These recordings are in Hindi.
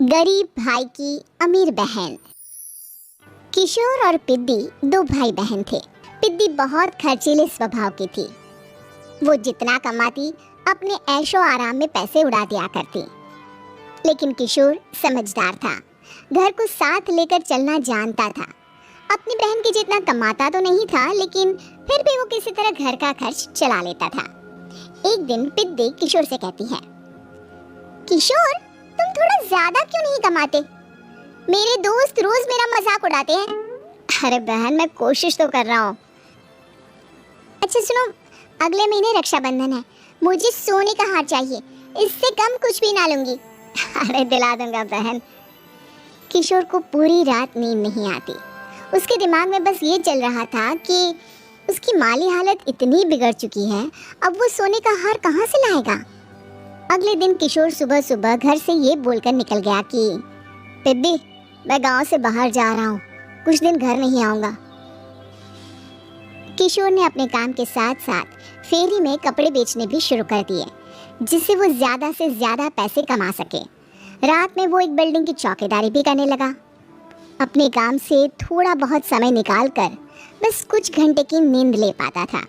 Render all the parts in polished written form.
गरीब भाई की अमीर बहन। किशोर और पिद्दी दो भाई बहन थे। पिद्दी बहुत खर्चीले स्वभाव की थी। वो जितना कमाती अपने ऐशो आराम में पैसे उड़ा दिया करती। लेकिन किशोर समझदार था, घर को साथ लेकर चलना जानता था। अपनी बहन के जितना कमाता तो नहीं था, लेकिन फिर भी वो किसी तरह घर का खर्च चला लेता था। एक दिन पिद्दी किशोर से कहती है, किशोर, तुम थोड़ा ज्यादा क्यों नहीं कमाते? मेरे दोस्त रोज मेरा मजाक उड़ाते हैं। अरे बहन, मैं कोशिश तो कर रहा हूँ। अच्छा सुनो, अगले महीने रक्षाबंधन है, मुझे सोने का हार चाहिए, इससे कम कुछ भी ना लूंगी। अरे दिला दूंगा बहन। किशोर को पूरी रात नींद नहीं आती। उसके दिमाग में बस ये चल रहा था कि उसकी माली हालत इतनी बिगड़ चुकी है, अब वो सोने का हार कहाँ से लाएगा। अगले दिन किशोर सुबह सुबह घर से ये बोलकर निकल गया कि पिद्दी, मैं गांव से बाहर जा रहा हूँ, कुछ दिन घर नहीं आऊंगा। किशोर ने अपने काम के साथ साथ फेरी में कपड़े बेचने भी शुरू कर दिए, जिससे वो ज्यादा से ज्यादा पैसे कमा सके। रात में वो एक बिल्डिंग की चौकीदारी भी करने लगा। अपने काम से थोड़ा बहुत समय निकाल कर बस कुछ घंटे की नींद ले पाता था।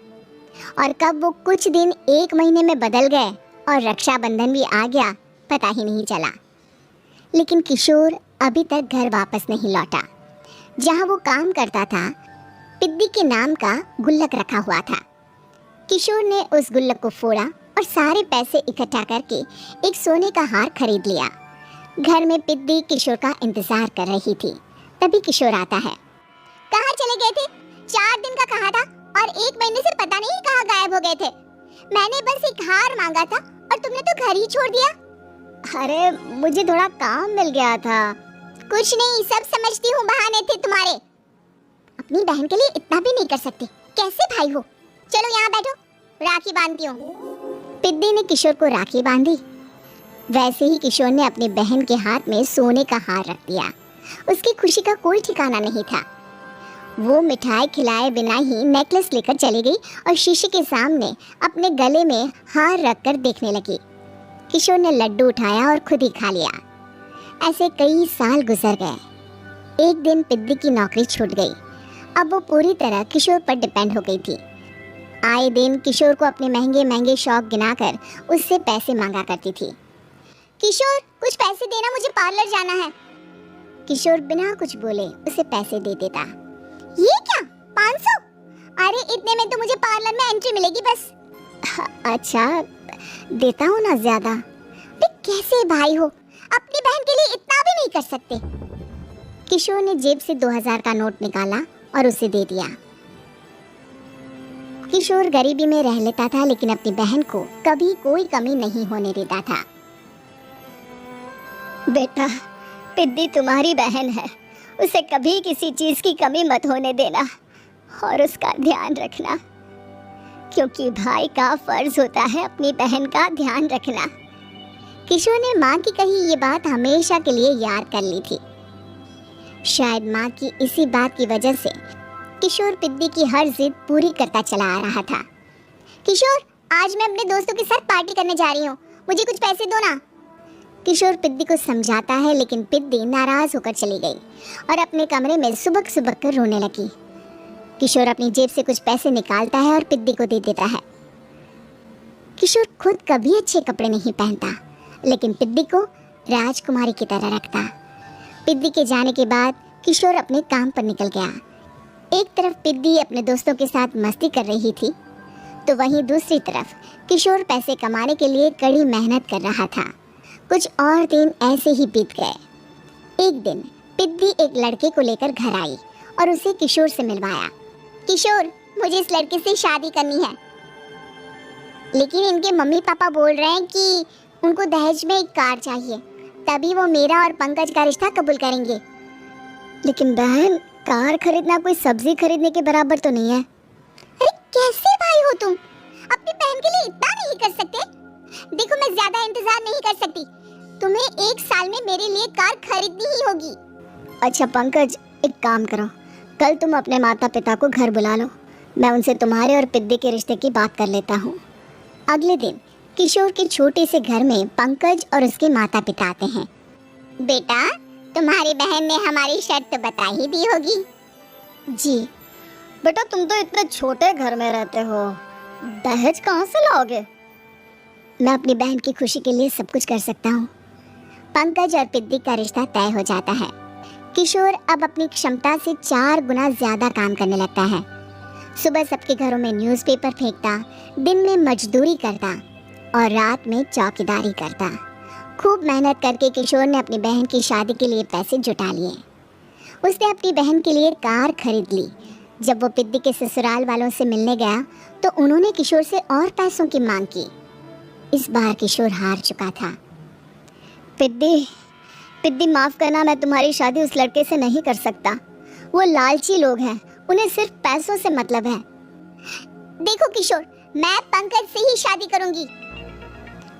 और कब वो कुछ दिन एक महीने में बदल गए और रक्षाबंधन भी आ गया, पता ही नहीं चला। लेकिन किशोर अभी तक घर वापस नहीं लौटा। जहाँ वो काम करता था, पिद्दी के नाम का गुल्लक रखा हुआ था। किशोर ने उस गुल्लक को फोड़ा और सारे पैसे इकट्ठा करके एक सोने का हार खरीद लिया। घर में पिद्दी किशोर का इंतजार कर रही थी। तभी किशोर आता है। कहाँ चले गए थे? 4 दिन का कहा था और 1 महीने से पता नहीं कहाँ गायब हो गए थे। मैंने बस एक हार मांगा था और तुमने तो घर ही छोड़ दिया। अरे मुझे थोड़ा काम मिल गया था। कुछ नहीं, सब समझती हूँ, बहाने थे तुम्हारे। अपनी बहन के लिए इतना भी नहीं कर सकते, कैसे भाई हो? चलो यहाँ बैठो, राखी बांधती हूँ। पिद्दी ने किशोर को राखी बांधी। वैसे ही किशोर ने अपनी बहन के हाथ में सोने का हार रख दिया। उसकी खुशी का कोई ठिकाना नहीं था। वो मिठाई खिलाए बिना ही नेकलेस लेकर चली गई और शीशे के सामने अपने गले में हार रखकर देखने लगी। किशोर ने लड्डू उठाया और खुद ही खा लिया। ऐसे कई साल गुजर गए। एक दिन पिद्दी की नौकरी छूट गई। अब वो पूरी तरह किशोर पर डिपेंड हो गई थी। आए दिन किशोर को अपने महंगे महंगे शौक गिनाकर उससे पैसे मांगा करती थी। किशोर, कुछ पैसे देना, मुझे पार्लर जाना है। किशोर बिना कुछ बोले उसे पैसे दे देता। ये क्या, 500? अरे इतने में तो मुझे पार्लर में एंट्री मिलेगी बस। अच्छा, देता हूँ ना ज्यादा। कैसे भाई हो, अपनी बहन के लिए इतना भी नहीं कर सकते। किशोर ने जेब से 2000 का नोट निकाला और उसे दे दिया। किशोर गरीबी में रह लेता था, लेकिन अपनी बहन को कभी कोई कमी नहीं होने देता था। बेटा, पिद्दी तुम्हारी बहन है, उसे कभी किसी चीज की कमी मत होने देना और उसका ध्यान रखना, क्योंकि भाई का फर्ज होता है अपनी बहन का ध्यान रखना। किशोर ने माँ की कही ये बात हमेशा के लिए याद कर ली थी। शायद माँ की इसी बात की वजह से किशोर पिद्दी की हर जिद पूरी करता चला आ रहा था। किशोर, आज मैं अपने दोस्तों के साथ पार्टी करने जा रही हूँ, मुझे कुछ पैसे दो ना। किशोर पिद्दी को समझाता है, लेकिन पिद्दी नाराज होकर चली गई और अपने कमरे में सुबह सुबह कर रोने लगी। किशोर अपनी जेब से कुछ पैसे निकालता है और पिद्दी को दे देता है। किशोर खुद कभी अच्छे कपड़े नहीं पहनता, लेकिन पिद्दी को राजकुमारी की तरह रखता। पिद्दी के जाने के बाद किशोर अपने काम पर निकल गया। एक तरफ पिद्दी अपने दोस्तों के साथ मस्ती कर रही थी, तो वहीं दूसरी तरफ किशोर पैसे कमाने के लिए कड़ी मेहनत कर रहा था। कुछ और दिन ऐसे ही बीत गए। एक दिन पिद्दी एक लड़के को लेकर घर आई और उसे किशोर से मिलवाया। किशोर, मुझे इस लड़के से शादी करनी है, लेकिन इनके मम्मी पापा बोल रहे हैं कि उनको दहेज में एक कार चाहिए, तभी वो मेरा और पंकज का रिश्ता कबूल करेंगे। लेकिन बहन, कार खरीदना कोई सब्जी खरीदने के बराबर तो नहीं है। अरे कैसे भाई हो तुम, अपनी बहन के लिए इतना नहीं कर सकते? देखो, मैं ज्यादा इंतजार नहीं कर सकती, तुम्हें 1 साल में मेरे लिए कार खरीदनी ही होगी। अच्छा पंकज, एक काम करो, कल तुम अपने माता पिता को घर बुला लो, मैं उनसे तुम्हारे और पिद्दी के रिश्ते की बात कर लेता हूँ। अगले दिन किशोर के छोटे से घर में पंकज और उसके माता पिता आते हैं। बेटा, तुम्हारी बहन ने हमारी शर्त बता ही दी होगी। जी बेटा, तुम तो इतने छोटे घर में रहते हो, दहेज कहाँ से लाओगे? मैं अपनी बहन की खुशी के लिए सब कुछ कर सकता हूँ। पंकज और पिद्दी का रिश्ता तय हो जाता है। किशोर अब अपनी क्षमता से 4 गुना ज्यादा काम करने लगता है। सुबह सबके घरों में न्यूज़पेपर फेंकता, दिन में मजदूरी करता और रात में चौकीदारी करता। खूब मेहनत करके किशोर ने अपनी बहन की शादी के लिए पैसे जुटा लिए। उसने अपनी बहन के लिए कार खरीद ली। जब वो पिद्दी के ससुराल वालों से मिलने गया तो उन्होंने किशोर से और पैसों की मांग की। इस बार किशोर हार चुका था। पिद्दी माफ करना, मैं तुम्हारी शादी उस लड़के से नहीं कर सकता। वो लालची लोग हैं, उन्हें सिर्फ पैसों से मतलब है। देखो किशोर, मैं पंकज से ही शादी करूंगी।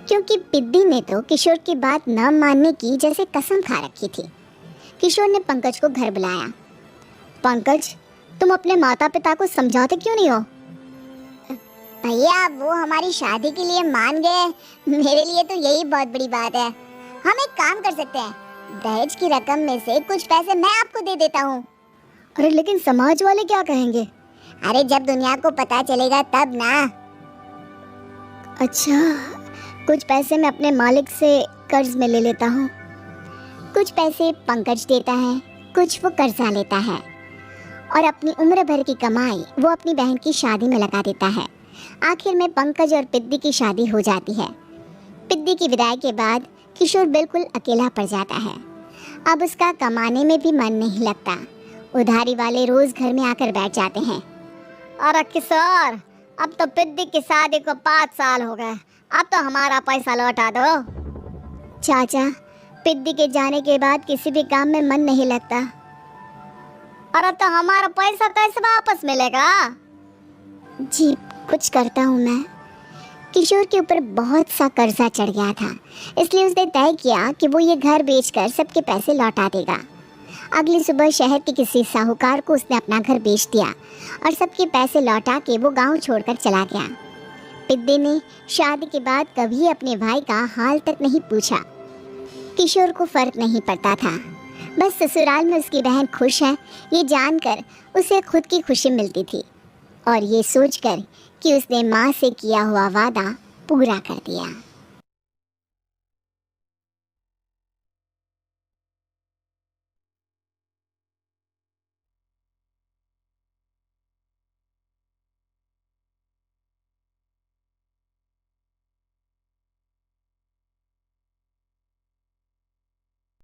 क्योंकि पिद्दी ने तो किशोर की बात न मानने की जैसे कसम खा रखी थी। किशोर ने पंकज को घर बुलाया। पंकज, तुम अपने माता पिता को समझाते क्यों नहीं हो? भैया, वो हमारी शादी के लिए मान गए, मेरे लिए तो यही बहुत बड़ी बात है। हम एक काम कर सकते हैं, दहेज की रकम में से कुछ पैसे मैं आपको दे देता हूँ। अरे लेकिन समाज वाले क्या कहेंगे? अरे जब दुनिया को पता चलेगा तब ना। अच्छा, कुछ पैसे मैं अपने मालिक से कर्ज में ले लेता हूँ। कुछ पैसे पंकज देता है, कुछ वो कर्जा लेता है और अपनी उम्र भर की कमाई वो अपनी बहन की शादी में लगा देता है। आखिर में पंकज और पिद्दी की शादी हो जाती है। पिद्दी की विदाई के बाद किशोर बिल्कुल अकेला पड़ जाता है। अब उसका कमाने में भी मन नहीं लगता। उधारी वाले रोज घर में आकर बैठ जाते हैं। अरे किशोर, अब तो पिद्दी की शादी को 5 साल हो गए, अब तो हमारा पैसा लौटा दो। चाचा, पिद्दी के जाने के बाद किसी भी काम में मन नहीं लगता। अरे तो हमारा पैसा कैसे वापस मिलेगा? जी, कुछ करता हूँ मैं। किशोर के ऊपर बहुत सा कर्जा चढ़ गया था, इसलिए उसने तय किया कि वो ये घर बेचकर सबके पैसे लौटा देगा। अगली सुबह शहर के किसी साहूकार को उसने अपना घर बेच दिया और सबके पैसे लौटा के वो गांव छोड़कर चला गया। पिद्दी ने शादी के बाद कभी अपने भाई का हाल तक नहीं पूछा। किशोर को फर्क नहीं पड़ता था, बस ससुराल में उसकी बहन खुश है ये जानकर उसे खुद की खुशी मिलती थी और ये सोचकर कि उसने माँ से किया हुआ वादा पूरा कर दिया।